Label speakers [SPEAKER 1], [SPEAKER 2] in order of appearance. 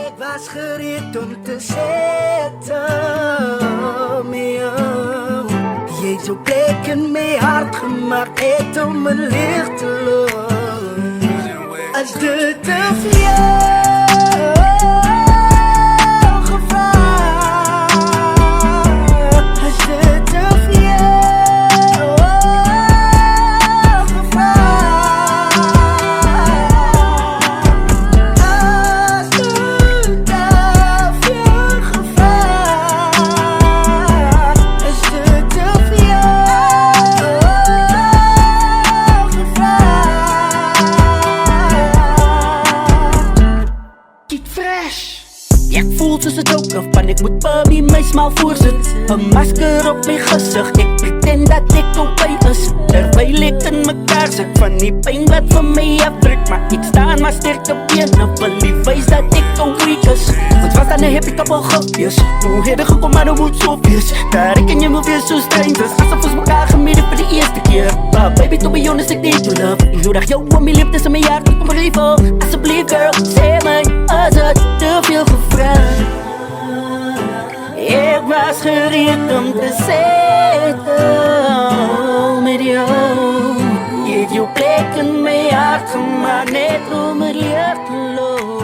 [SPEAKER 1] Ik was gereed om te zetten, meeuw. Je hebt zo plek in mijn hart gemaakt, het om mijn licht te lopen. Als de te veel gevraagd, als de te veel gevraagd, als de te veel gevraagd, als de te veel gevraagd. Kiet fresh. Ik voel soos 'n joker van ik moet Bobby my smaal voorsit. 'n masker op my gezicht, ek pretend dat ek oké is. Terwyl ek in mekaar sit van die pyn wat vir my afdruk. Maar ek staan maar sterke bene, wil die wys dat ek weak is. Want was dan 'n happy couple gewees, hoe het dit gekom maar nou moet so wees. Daar ek en jy moet weer so strangers, asof ons mekaar gemeet het vir die eerste keer. But baby to be honest, ek need your love. Ik nodig jou om my liefdes in my hart, ek kom brieven. Asseblief girl, sê my, is het te veel gevraagd? Ik was gereed om te zetten met jou. Je hebt jouw plek in mijn hart gemaakt, net om het licht te lopen.